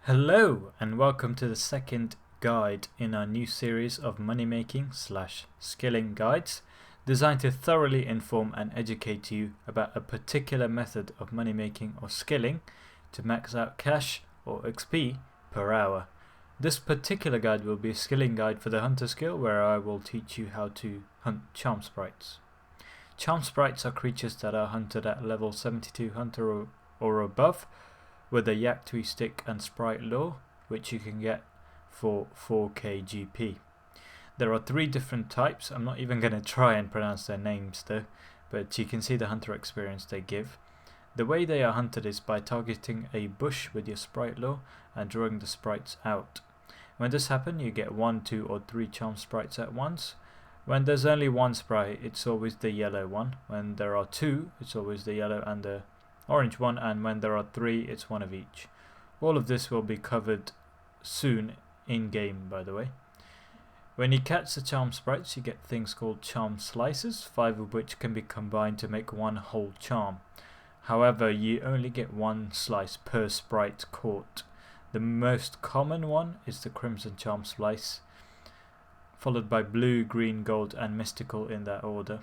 Hello and welcome to the second guide in our new series of money making / skilling guides designed to thoroughly inform and educate you about a particular method of money making or skilling to max out cash or XP per hour. This particular guide will be a skilling guide for the hunter skill, where I will teach you how to hunt charm sprites. Charm sprites are creatures that are hunted at level 72 hunter or above, with a Yaktwee Stick and Sprite lure, which you can get for 4k GP. There are 3 different types. I'm not even going to try and pronounce their names though, but you can see the hunter experience they give. The way they are hunted is by targeting a bush with your Sprite lure and drawing the sprites out. When this happens, you get 1, 2 or 3 charm sprites at once. When there's only 1 sprite, it's always the yellow one. When there are 2, it's always the yellow and the orange one, and when there are 3, it's one of each. All of this will be covered soon in game, by the way. When you catch the charm sprites, you get things called charm slices, 5 of which can be combined to make one whole charm. However, you only get 1 slice per sprite caught. The most common one is the crimson charm slice, followed by blue, green, gold and mystical in that order.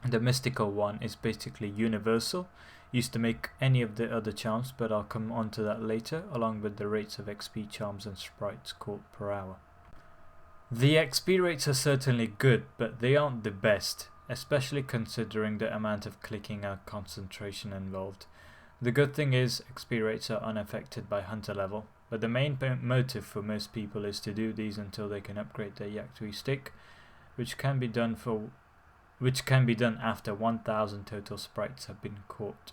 The mystical one is basically universal, used to make any of the other charms, but I'll come on to that later, along with the rates of XP charms and sprites caught per hour. The XP rates are certainly good, but they aren't the best, especially considering the amount of clicking and concentration involved. The good thing is XP rates are unaffected by hunter level, but the main motive for most people is to do these until they can upgrade their Yaktwee Stick, which can be done after 1000 total sprites have been caught.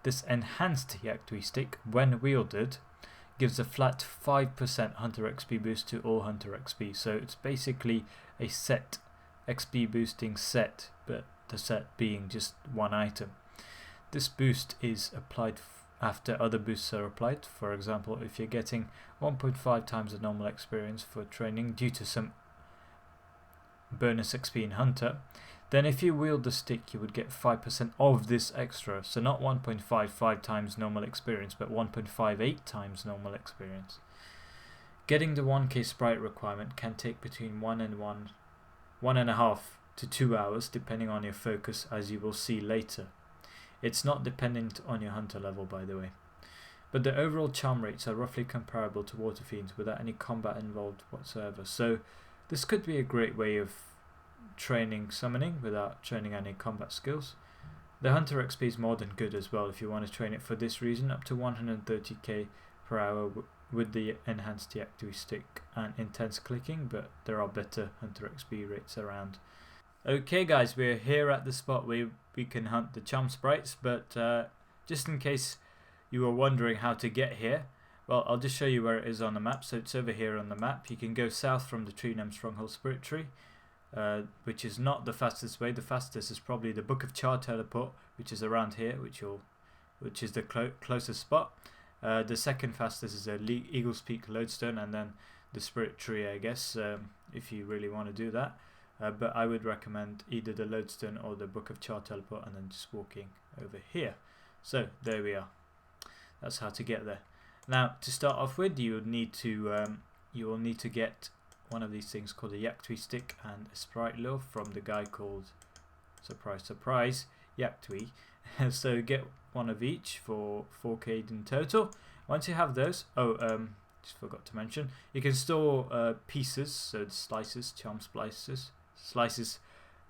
This enhanced Yaktwee Stick, when wielded, gives a flat 5% hunter XP boost to all hunter XP, so it's basically a set XP boosting set, but the set being just one item. This boost is applied after other boosts are applied. For example, if you're getting 1.5 times the normal experience for training due to some bonus XP in hunter, then if you wield the stick you would get 5% of this extra, so not 1.55 times normal experience but 1.58 times normal experience. Getting the 1k sprite requirement can take between 1.5 to 2 hours depending on your focus, as you will see later. It's not dependent on your hunter level, by the way. But the overall charm rates are roughly comparable to water fiends without any combat involved whatsoever, so this could be a great way of training summoning without training any combat skills. The hunter XP is more than good as well if you want to train it for this reason, up to 130k per hour with the Enhanced Yaktwee Stick and intense clicking, but there are better hunter XP rates around. Okay guys, we're here at the spot where we can hunt the charm sprites, but just in case you were wondering how to get here, well, I'll just show you where it is on the map. So it's over here on the map. You can go south from the Tree Gnome Stronghold Spirit Tree, which is not the fastest way. The fastest is probably the Book of Char teleport, which is around here, which is the closest spot. The second fastest is Eagle's Peak Lodestone, and then the Spirit Tree, I guess, if you really want to do that. But I would recommend either the Lodestone or the Book of Char teleport, and then just walking over here. So there we are. That's how to get there. Now, to start off with, you will need to get one of these things called a Yaktwee Stick and a Sprite lure from the guy called, surprise surprise, Yaktwee. So get one of each for 4k in total. Once you have those, just forgot to mention, you can store pieces, so the slices, charm slices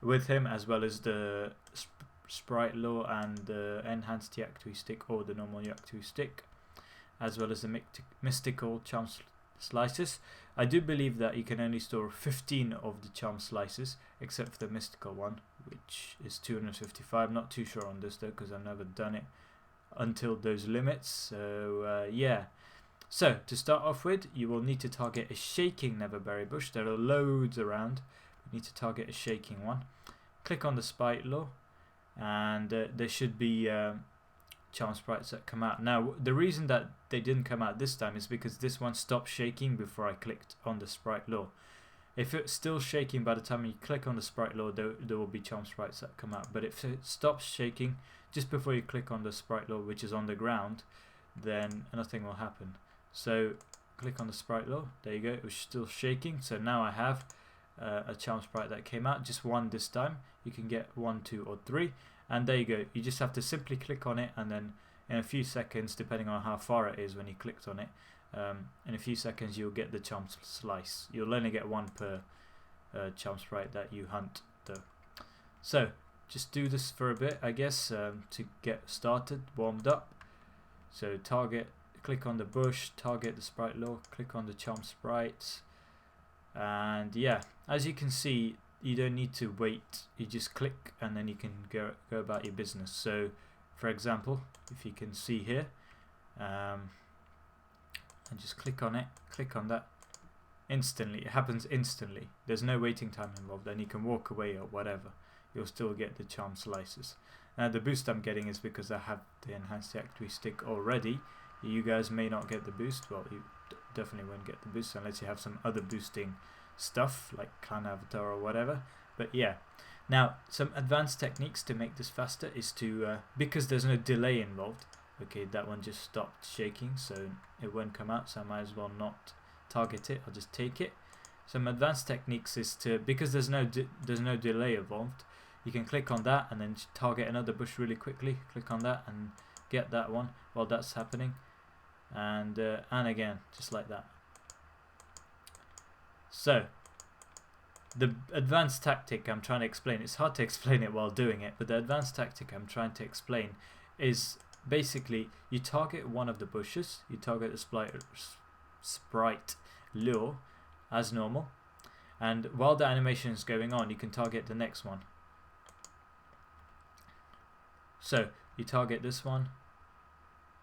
with him, as well as the Sprite lure and the Enhanced Yaktwee Stick or the normal Yaktwee Stick, as well as the mystical charm slices. I do believe that you can only store 15 of the charm slices, except for the mystical one, which is 255. Not too sure on this though, because I've never done it until those limits. So yeah. So to start off with, you will need to target a shaking neverberry bush. There are loads around. You need to target a shaking one. Click on the Sprite lure, and there should be charm sprites that come out. Now, the reason that they didn't come out this time is because this one stopped shaking before I clicked on the Sprite lure. If it's still shaking by the time you click on the Sprite lure, there will be charm sprites that come out. But if it stops shaking just before you click on the Sprite lure, which is on the ground, then nothing will happen. So click on the sprite lure, there you go, it was still shaking. So now I have a Charm Sprite that came out, just one this time. You can get 1, 2 or 3, and there you go. You just have to simply click on it, and then in a few seconds, depending on how far it is when you clicked on it, in a few seconds you'll get the Charm Slice. You'll only get one per Charm Sprite that you hunt though. So just do this for a bit, I guess, to get started, warmed up. So target, click on the bush, target the sprite lure, click on the Charm Sprites, and yeah, as you can see, you don't need to wait. You just click and then you can go about your business. So for example, if you can see here, and just click on it, click on that, instantly, it happens instantly. There's no waiting time involved, and you can walk away or whatever. You'll still get the Charm Slices. Now the boost I'm getting is because I have the Enhanced Yaktwee Stick already. You guys may not get the boost. Well, you definitely won't get the boost unless you have some other boosting stuff like Clan Avatar or whatever. But yeah, now some advanced techniques to make this faster is to, because there's no delay involved. Okay, that one just stopped shaking, so it won't come out, so I might as well not target it. I'll just take it. Some advanced techniques is to, because there's no delay involved, you can click on that and then target another bush really quickly. Click on that and get that one while that's happening, and again, just like that. So the advanced tactic I'm trying to explain, it's hard to explain it while doing it, but the advanced tactic I'm trying to explain is basically you target one of the bushes, you target the sprite lure as normal, and while the animation is going on, you can target the next one. So you target this one.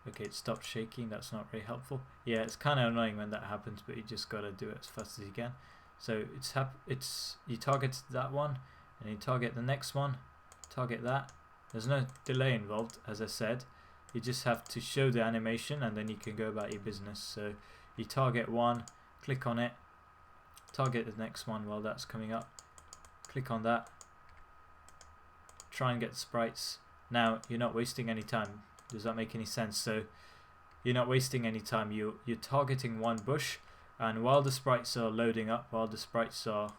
Okay, it stopped shaking. That's not very helpful. Yeah, it's kind of annoying when that happens, but you just gotta do it as fast as you can. So you target that one, and you target the next one. Target that. There's no delay involved, as I said. You just have to show the animation, and then you can go about your business. So you target one, click on it, target the next one while that's coming up. Click on that. Try and get the sprites. Now you're not wasting any time. Does that make any sense? So you're not wasting any time. You're targeting one bush, and while the sprites are loading up, while the sprites are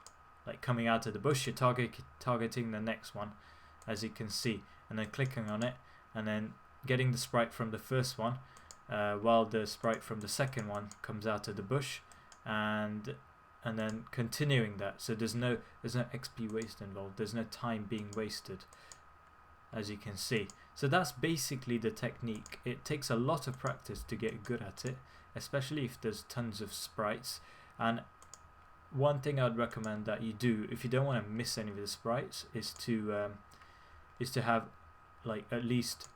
like coming out of the bush, you're targeting the next one, as you can see, and then clicking on it, and then getting the sprite from the first one, while the sprite from the second one comes out of the bush, and then continuing that. So there's no XP waste involved. There's no time being wasted, as you can see. So that's basically the technique. It takes a lot of practice to get good at it, especially if there's tons of sprites. And one thing I'd recommend that you do, if you don't want to miss any of the sprites, is to have like at least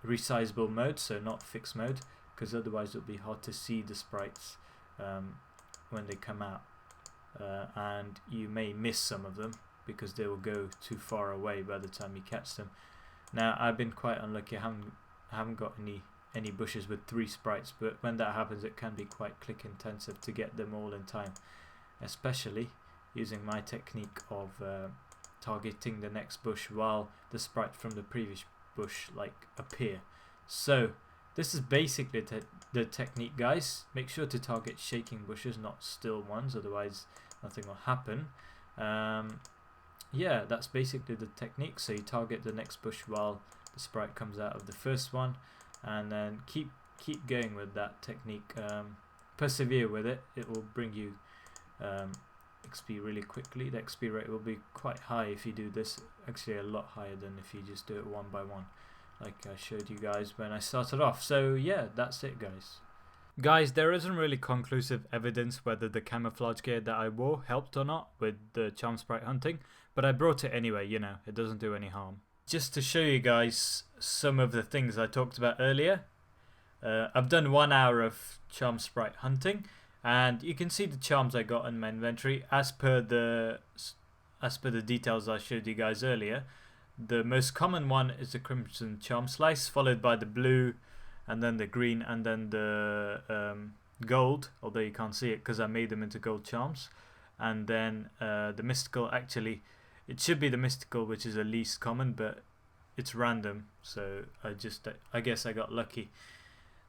resizable mode, so not fixed mode, because otherwise it'll be hard to see the sprites when they come out, and you may miss some of them because they will go too far away by the time you catch them. Now I've been quite unlucky. I haven't got any bushes with 3 sprites, but when that happens it can be quite click intensive to get them all in time, especially using my technique of targeting the next bush while the sprite from the previous bush like appear. So this is basically the technique, guys. Make sure to target shaking bushes, not still ones, otherwise nothing will happen. Yeah, that's basically the technique. So you target the next bush while the sprite comes out of the first one, and then keep going with that technique. Persevere with it. It will bring you XP really quickly. The XP rate will be quite high if you do this, actually a lot higher than if you just do it one by one, like I showed you guys when I started off. So yeah, that's it, guys. Guys, there isn't really conclusive evidence whether the camouflage gear that I wore helped or not with the Charm Sprite hunting, but I brought it anyway, you know, it doesn't do any harm. Just to show you guys some of the things I talked about earlier, I've done 1 hour of Charm Sprite hunting, and you can see the charms I got in my inventory as per the details I showed you guys earlier. The most common one is the Crimson Charm Slice, followed by the blue, and then the green, and then the gold, although you can't see it because I made them into gold charms. And then the mystical, actually it should be the mystical, which is the least common, but it's random, so I guess I got lucky.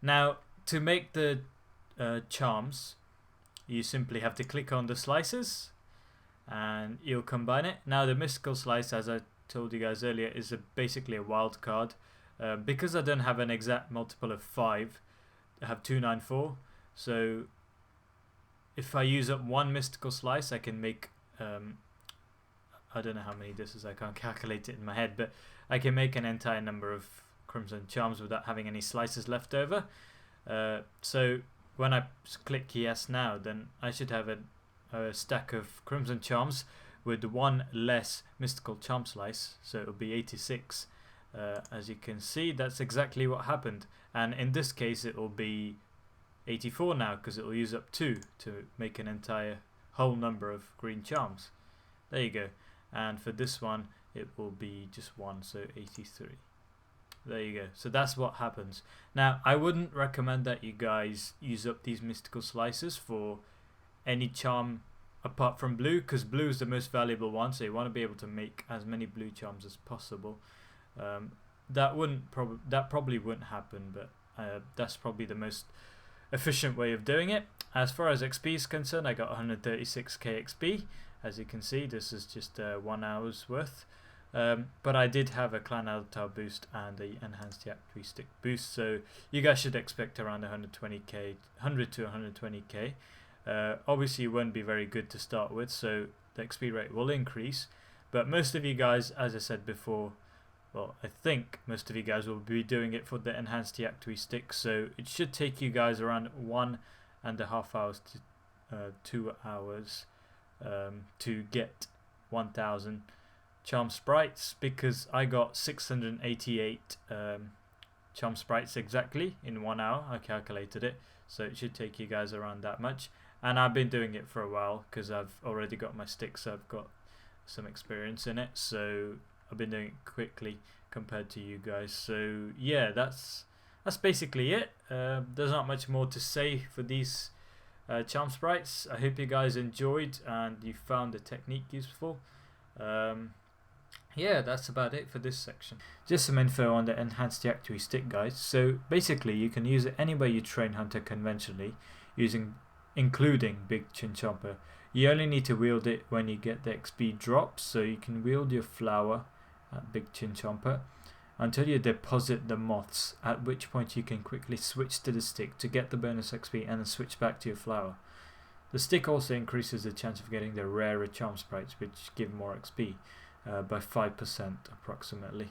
Now to make the charms, you simply have to click on the slices and you'll combine it. Now the mystical slice, as I told you guys earlier, is basically a wild card. Because I don't have an exact multiple of 5, I have 294, so if I use up one mystical slice I can make I don't know how many this is, I can't calculate it in my head, but I can make an entire number of Crimson Charms without having any slices left over. So when I click yes now, then I should have a stack of Crimson Charms with one less mystical charm slice, so it'll be 86. As you can see, that's exactly what happened, and in this case it will be 84 now, because it will use up 2 to make an entire whole number of green charms. There you go. And for this one it will be just 1, so 83. There you go. So that's what happens. Now I wouldn't recommend that you guys use up these mystical slices for any charm apart from blue, because blue is the most valuable one, so you want to be able to make as many blue charms as possible. That probably wouldn't happen, but that's probably the most efficient way of doing it. As far as XP is concerned, I got 136k XP. As you can see, this is just 1 hour's worth. But I did have a Clan Altar boost and a Enhanced Yaktwee Stick boost, so you guys should expect around 120k, 100 to 120k. Obviously, it won't be very good to start with, so the XP rate will increase. But most of you guys, as I said before, well, I think most of you guys will be doing it for the Enhanced Yaktwee Stick, so it should take you guys around 1.5 hours to 2 hours to get 1000 Charm Sprites, because I got 688 Charm Sprites exactly in 1 hour. I calculated it, so it should take you guys around that much. And I've been doing it for a while because I've already got my stick, so I've got some experience in it, so I've been doing it quickly compared to you guys. So yeah, that's basically it. There's not much more to say for these Charm Sprites. I hope you guys enjoyed and you found the technique useful. Yeah, that's about it for this section. Just some info on the Enhanced Yaktwee Stick, guys. So basically you can use it anywhere you train Hunter conventionally, including Big Chin Chomper. You only need to wield it when you get the XP drops, so you can wield your flower at Big Chin Chomper until you deposit the moths, at which point you can quickly switch to the stick to get the bonus XP and then switch back to your flower. The stick also increases the chance of getting the rarer Charm Sprites, which give more XP by 5% approximately.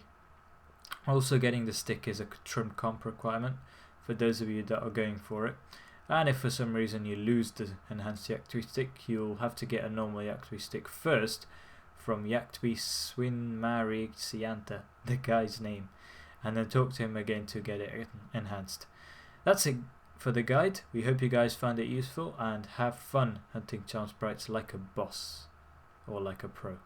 Also, getting the stick is a trim comp requirement for those of you that are going for it. And if for some reason you lose the Enhanced Yaktwee Stick, you'll have to get a normal Yaktwee Stick first from Yaktwee Swinmari Sianta, the guy's name, and then talk to him again to get it enhanced. That's it for the guide. We hope you guys found it useful and have fun hunting Charm Sprites like a boss or like a pro.